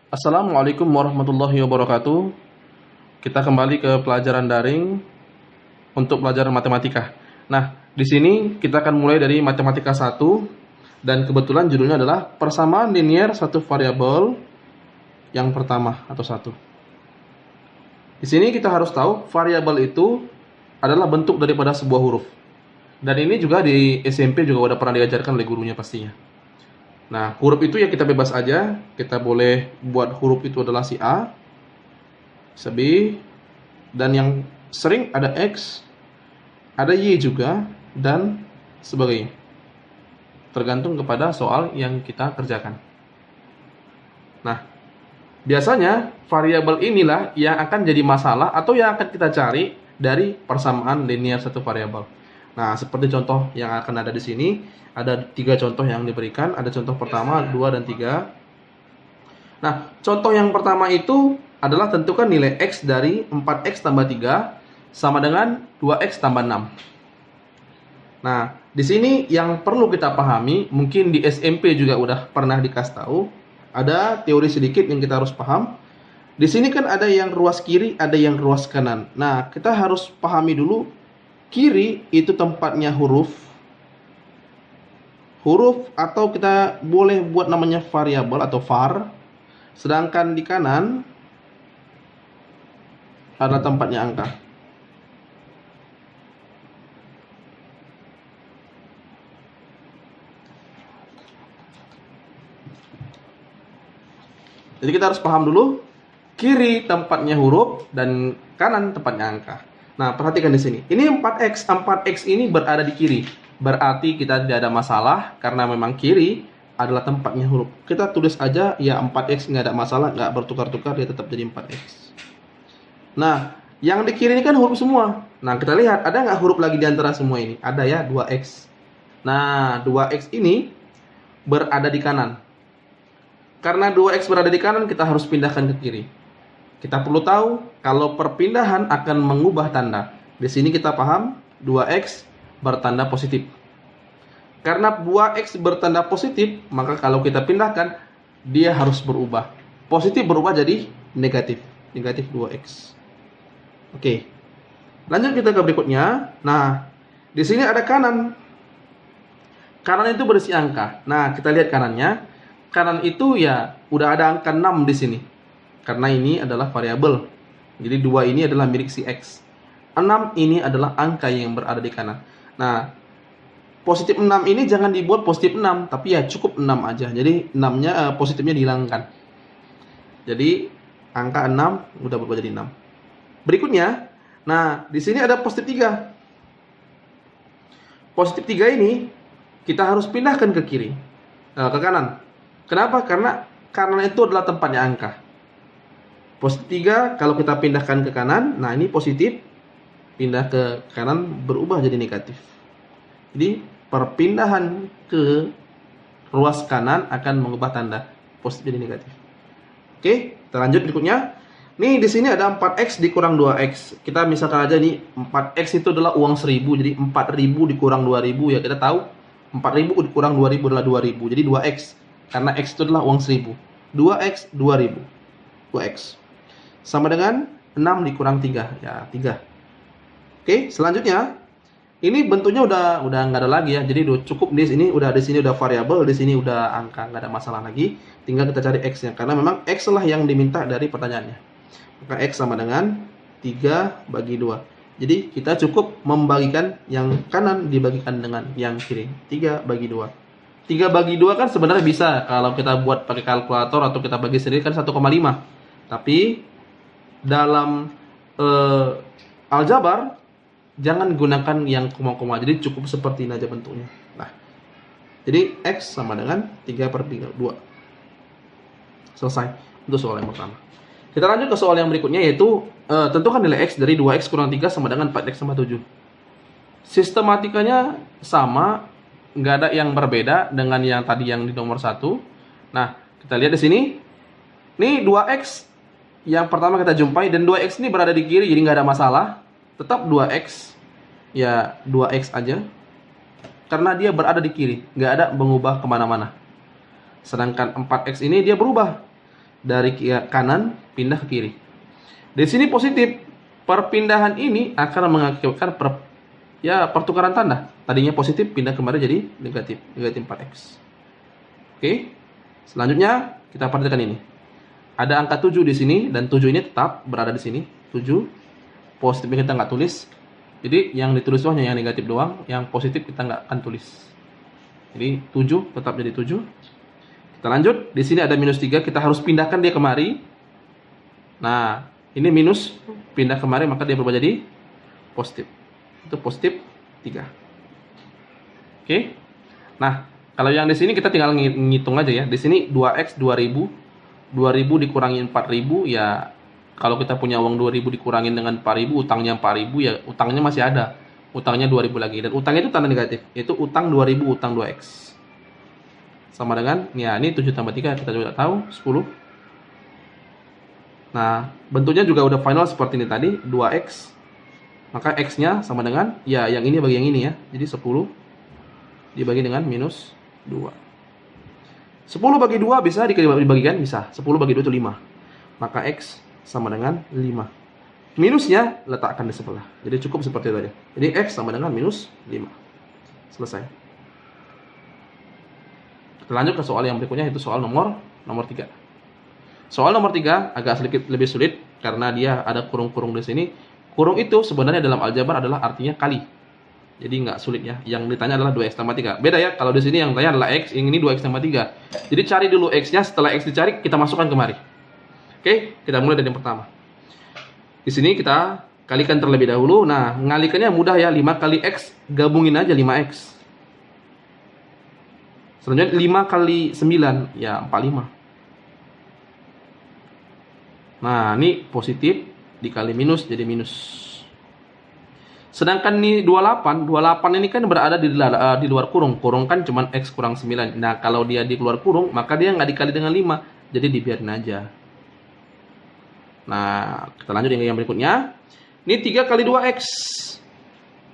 Assalamualaikum warahmatullahi wabarakatuh. Kita kembali ke pelajaran daring untuk pelajaran matematika. Nah, di sini kita akan mulai dari matematika 1 dan kebetulan judulnya adalah persamaan linier satu variabel yang pertama atau satu. Di sini kita harus tahu variabel itu adalah bentuk daripada sebuah huruf. Dan ini juga di SMP juga udah pernah diajarkan oleh gurunya pastinya. Nah, huruf itu ya kita bebas aja. Kita boleh buat huruf itu adalah si A, si B, dan yang sering ada X, ada Y juga, dan sebagainya. Tergantung kepada soal yang kita kerjakan. Nah, biasanya variabel inilah yang akan jadi masalah atau yang akan kita cari dari persamaan linear satu variabel. Nah, seperti contoh yang akan ada di sini, ada 3 contoh yang diberikan. Ada contoh pertama, 2, dan 3. Nah, contoh yang pertama itu adalah tentukan nilai X dari 4X tambah 3 sama dengan 2X tambah 6. Nah, di sini yang perlu kita pahami, mungkin di SMP juga udah pernah dikasih tahu, ada teori sedikit yang kita harus paham. Di sini kan ada yang ruas kiri, ada yang ruas kanan. Nah, kita harus pahami dulu, kiri itu tempatnya huruf atau kita boleh buat namanya variabel atau var. Sedangkan di kanan adalah tempatnya angka. Jadi kita harus paham dulu, kiri tempatnya huruf dan kanan tempatnya angka. Nah, perhatikan di sini. Ini 4X. 4X ini berada di kiri. Berarti kita tidak ada masalah karena memang kiri adalah tempatnya huruf. Kita tulis aja ya 4X, nggak ada masalah, nggak bertukar-tukar, dia tetap jadi 4X. Nah, yang di kiri ini kan huruf semua. Nah, kita lihat ada nggak huruf lagi di antara semua ini? Ada ya, 2X. Nah, 2X ini berada di kanan. Karena 2X berada di kanan, kita harus pindahkan ke kiri. Kita perlu tahu kalau perpindahan akan mengubah tanda. Di sini kita paham 2X bertanda positif. Karena 2X bertanda positif, maka kalau kita pindahkan, dia harus berubah. Positif berubah jadi negatif. Negatif 2X. Oke. Lanjut kita ke berikutnya. Nah, di sini ada kanan. Kanan itu berisi angka. Nah, kita lihat kanannya. Kanan itu ya udah ada angka 6 di sini. Karena ini adalah variabel. Jadi 2 ini adalah milik si X. 6 ini adalah angka yang berada di kanan. Nah, positif 6 ini jangan dibuat positif 6, tapi ya cukup 6 aja. Jadi 6-nya positifnya dihilangkan. Jadi angka 6 udah berubah jadi 6. Berikutnya, nah di sini ada positif 3. Positif 3 ini kita harus pindahkan ke kiri, ke kanan. Kenapa? Karena kanan itu adalah tempatnya angka. Positif 3 kalau kita pindahkan ke kanan, nah ini positif, pindah ke kanan berubah jadi negatif. Jadi perpindahan ke ruas kanan akan mengubah tanda positif jadi negatif. Oke, kita lanjut berikutnya. Nih di sini ada 4X dikurang 2X. Kita misalkan aja nih 4X itu adalah uang 1000. Jadi 4000 dikurang 2000 ya kita tahu 4000 dikurang 2000 adalah 2000. Jadi 2X. Karena X itu adalah uang 1000. 2X 2000. 2X. Sama dengan 6 dikurang 3. Ya, 3. Oke, selanjutnya ini bentuknya udah nggak ada lagi ya. Jadi udah cukup di sini udah variabel, di sini udah angka, nggak ada masalah lagi. Tinggal kita cari X-nya karena memang X lah yang diminta dari pertanyaannya. Maka X sama dengan 3 bagi 2. Jadi kita cukup membagikan yang kanan dibagikan dengan yang kiri. 3 bagi 2. 3 bagi 2 kan sebenarnya bisa kalau kita buat pakai kalkulator atau kita bagi sendiri kan 1,5. Tapi dalam aljabar jangan gunakan yang koma-koma. Jadi cukup seperti ini aja bentuknya. Nah, jadi X sama dengan 3 per 2. Selesai untuk soal yang pertama. Kita lanjut ke soal yang berikutnya yaitu tentukan nilai X dari 2X kurang 3 sama dengan 4X sama 7. Sistematikanya sama, nggak ada yang berbeda dengan yang tadi yang di nomor 1. Nah, kita lihat di sini. Nih 2X yang pertama kita jumpai dan 2X ini berada di kiri jadi nggak ada masalah. Tetap 2X, ya 2X aja. Karena dia berada di kiri, nggak ada mengubah kemana-mana. Sedangkan 4X ini dia berubah. dari kanan pindah ke kiri. Di sini positif. Perpindahan ini akan mengakibatkan pertukaran tanda. Tadinya positif pindah kembali jadi negatif 4x. Oke. Selanjutnya kita perhatikan ini. Ada angka 7 di sini dan 7 ini tetap berada di sini. 7 positifnya kita nggak tulis. Jadi yang ditulis itu hanya yang negatif doang, yang positif kita nggak akan tulis. Jadi 7 tetap jadi 7. Kita lanjut. Di sini ada minus 3, kita harus pindahkan dia kemari. Nah, ini minus pindah kemari maka dia berubah jadi positif. Itu positif 3. Oke. Nah, kalau yang di sini kita tinggal ngitung aja ya. Di sini 2x 2000. 2000 dikurangi 4000 ya, kalau kita punya uang 2000 dikurangin dengan 4000, utangnya 4000 ya, utangnya masih ada. Utangnya 2000 lagi, dan utangnya itu tanda negatif, yaitu utang 2000 utang 2x. Sama dengan ya, ini 7 tambah 3 kita juga tahu 10. Nah, bentuknya juga udah final seperti ini tadi, 2x. Maka x-nya sama dengan ya yang ini bagi yang ini ya. Jadi 10 dibagi dengan minus 2. 10 bagi 2 bisa dibagikan, bisa. 10 bagi 2 itu 5. Maka X sama dengan 5. Minusnya letakkan di sebelah. Jadi cukup seperti itu aja. Jadi X sama dengan minus 5. Selesai. Kita lanjut ke soal yang berikutnya, itu soal nomor 3. Soal nomor 3 agak sedikit lebih sulit karena dia ada kurung-kurung di sini. Kurung itu sebenarnya dalam aljabar adalah artinya kali. Jadi nggak sulit ya. Yang ditanya adalah 2x tambah 3. Beda ya, kalau di sini yang ditanya adalah x, yang ini 2x tambah 3. Jadi cari dulu x-nya, setelah x dicari kita masukkan kemari. Oke, kita mulai dari yang pertama. Di sini kita kalikan terlebih dahulu. Nah, ngalikannya mudah ya, 5 kali x, gabungin aja 5x. Selanjutnya 5 kali 9, ya 45. Nah, ini positif dikali minus jadi minus. Sedangkan ini 28 ini kan berada di luar kurung. Kurung kan cuma X kurang 9. Nah, kalau dia di luar kurung, maka dia nggak dikali dengan 5. Jadi dibiarin aja. Nah, kita lanjut yang berikutnya. Ini 3 kali 2X.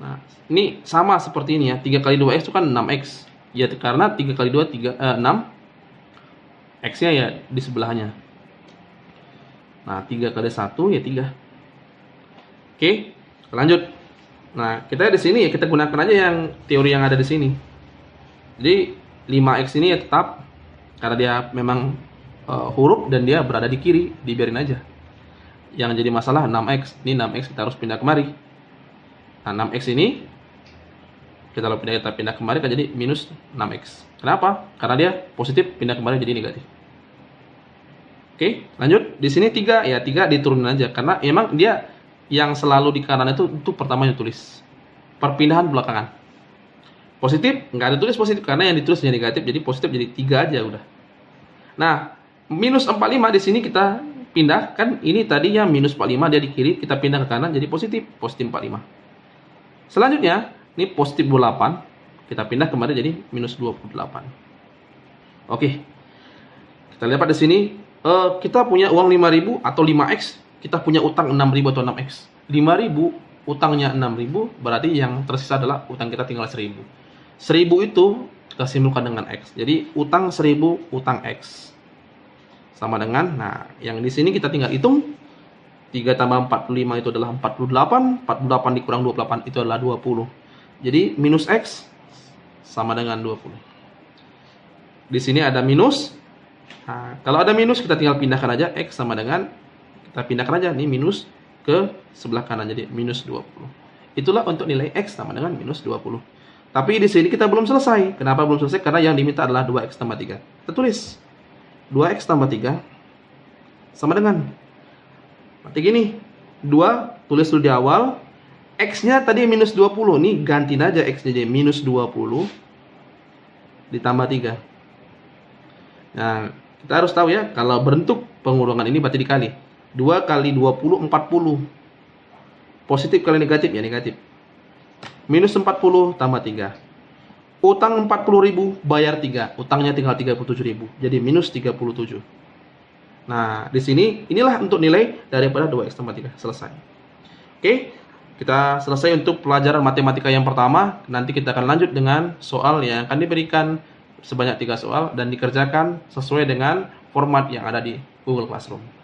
Nah, ini sama seperti ini ya. 3 kali 2X itu kan 6X. Ya, karena 3 kali 2, 6. X-nya ya di sebelahnya. Nah, 3 kali 1 ya 3. Oke, lanjut. Nah, kita di sini ya kita gunakan aja yang teori yang ada di sini. Jadi 5x ini ya tetap karena dia memang huruf dan dia berada di kiri, dibiarin aja. Yang jadi masalah 6x. Ini 6x kita harus pindah kemari. Nah, 6x ini kita pindah kemari kan jadi minus 6x. Kenapa? Karena dia positif pindah kemari jadi negatif. Oke, lanjut. Di sini 3 ya 3 diturunin aja karena emang dia yang selalu di kanan itu pertamanya tulis. Perpindahan belakangan. Positif, nggak ditulis positif karena yang ditulis jadi negatif, jadi positif jadi 3 aja udah. Nah, minus 45 di sini kita pindah, kan ini tadinya minus 45 dia di kiri, kita pindah ke kanan jadi positif 45. Selanjutnya, ini positif 28, kita pindah kembali jadi minus 28. Oke. Kita lihat di sini, kita punya uang 5.000 atau 5x. Kita punya utang 6.000 atau 6x. 5.000, utangnya 6.000, berarti yang tersisa adalah utang kita tinggal 1.000. 1.000 itu kita simpulkan dengan x. Jadi utang 1.000, utang x. Sama dengan, nah yang di sini kita tinggal hitung. 3 tambah 45 itu adalah 48. 48 dikurang 28 itu adalah 20. Jadi minus x sama dengan 20. Di sini ada minus. Nah, kalau ada minus kita tinggal pindahkan aja, x sama dengan, kita pindahkan aja nih minus ke sebelah kanan jadi minus 20. Itulah untuk nilai x sama dengan minus 20. Tapi di sini kita belum selesai. Kenapa belum selesai? Karena yang diminta adalah 2x tambah 3. Kita tulis 2x tambah 3 sama dengan, berarti gini, 2 tulis dulu di awal, x-nya tadi minus 20. Nih gantiin aja x-nya jadi minus 20 ditambah 3. Nah, kita harus tahu ya, kalau bentuk pengurangan ini berarti dikali. 2 kali 20, 40. Positif kali negatif, ya negatif. Minus 40 tambah 3. Utang 40.000, bayar 3. Utangnya tinggal 37.000. Jadi minus 37. Nah, di sini, inilah untuk nilai daripada 2x tambah 3. Selesai. Oke, kita selesai untuk pelajaran matematika yang pertama. Nanti kita akan lanjut dengan soal yang akan diberikan sebanyak 3 soal dan dikerjakan sesuai dengan format yang ada di Google Classroom.